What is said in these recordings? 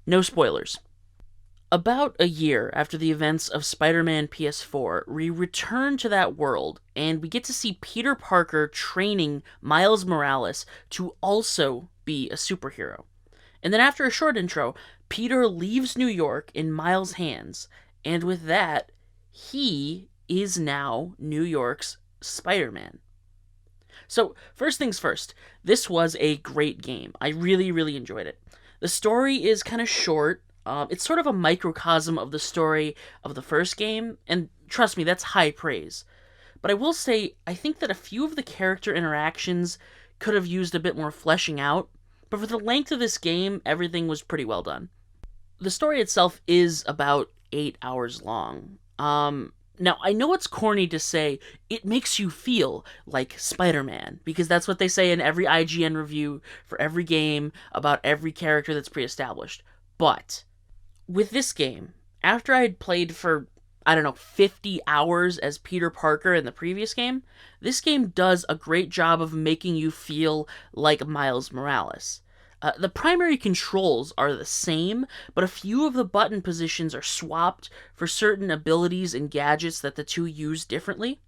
No spoilers. About a year after the events of Spider-Man PS4, we return to that world and we get to see Peter Parker training Miles Morales to also be a superhero. And then after a short intro, Peter leaves New York in Miles' hands, and with that, he is now New York's Spider-Man. So, first things first, this was a great game. I really, really enjoyed it. The story is kind of short. It's sort of a microcosm of the story of the first game, and trust me, that's high praise. But I will say, I think that a few of the character interactions could have used a bit more fleshing out, but for the length of this game, everything was pretty well done. The story itself is about 8 hours long. Now, I know it's corny to say it makes you feel like Spider Man, because that's what they say in every IGN review for every game about every character that's pre established. But with this game, after I had played for, I don't know, 50 hours as Peter Parker in the previous game, this game does a great job of making you feel like Miles Morales. The primary controls are the same, but a few of the button positions are swapped for certain abilities and gadgets that the two use differently.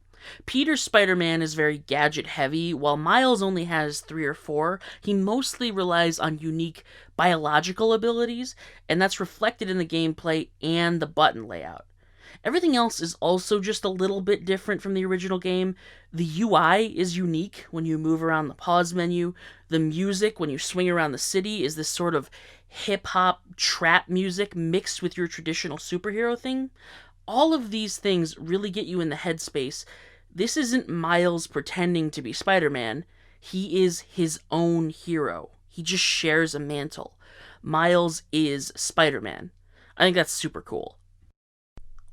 Peter's Spider Man is very gadget heavy, while Miles only has three or four. He mostly relies on unique biological abilities, and that's reflected in the gameplay and the button layout. Everything else is also just a little bit different from the original game. The UI is unique when you move around the pause menu. The music, when you swing around the city, is this sort of hip hop trap music mixed with your traditional superhero thing. All of these things really get you in the headspace. This isn't Miles pretending to be Spider Man, he is his own hero. He just shares a mantle. Miles is Spider Man. I think that's super cool.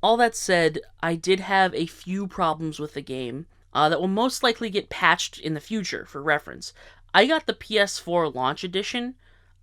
All that said, I did have a few problems with the game that will most likely get patched in the future for reference. I got the PS4 launch edition.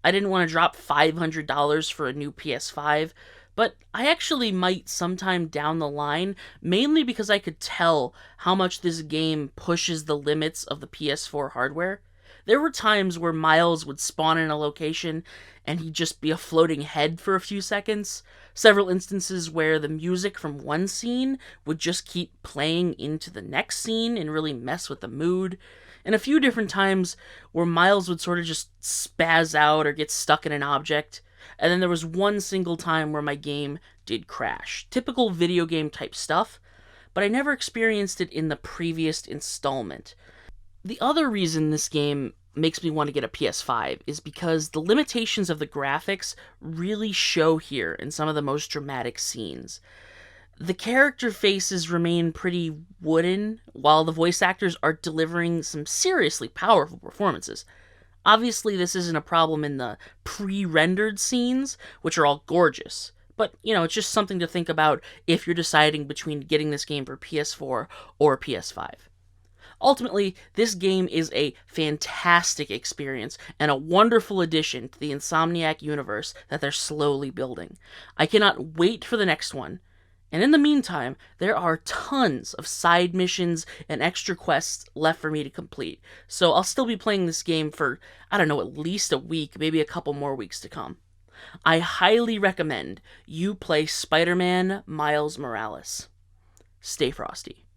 I didn't want to drop $500 for a new PS5, but I actually might sometime down the line, mainly because I could tell how much this game pushes the limits of the PS4 hardware. There were times where Miles would spawn in a location and he'd just be a floating head for a few seconds. Several instances where the music from one scene would just keep playing into the next scene and really mess with the mood. And a few different times where Miles would sort of just spaz out or get stuck in an object. And then there was one single time where my game did crash. Typical video game type stuff, but I never experienced it in the previous installment. The other reason this game makes me want to get a PS5 is because the limitations of the graphics really show here in some of the most dramatic scenes. The character faces remain pretty wooden, while the voice actors are delivering some seriously powerful performances. Obviously, this isn't a problem in the pre rendered scenes, which are all gorgeous. But, it's just something to think about if you're deciding between getting this game for PS4 or PS5. Ultimately, this game is a fantastic experience and a wonderful addition to the Insomniac universe that they're slowly building. I cannot wait for the next one. And in the meantime, there are tons of side missions and extra quests left for me to complete. So I'll still be playing this game for, I don't know, at least a week, maybe a couple more weeks to come. I highly recommend you play Spider-Man Miles Morales. Stay frosty.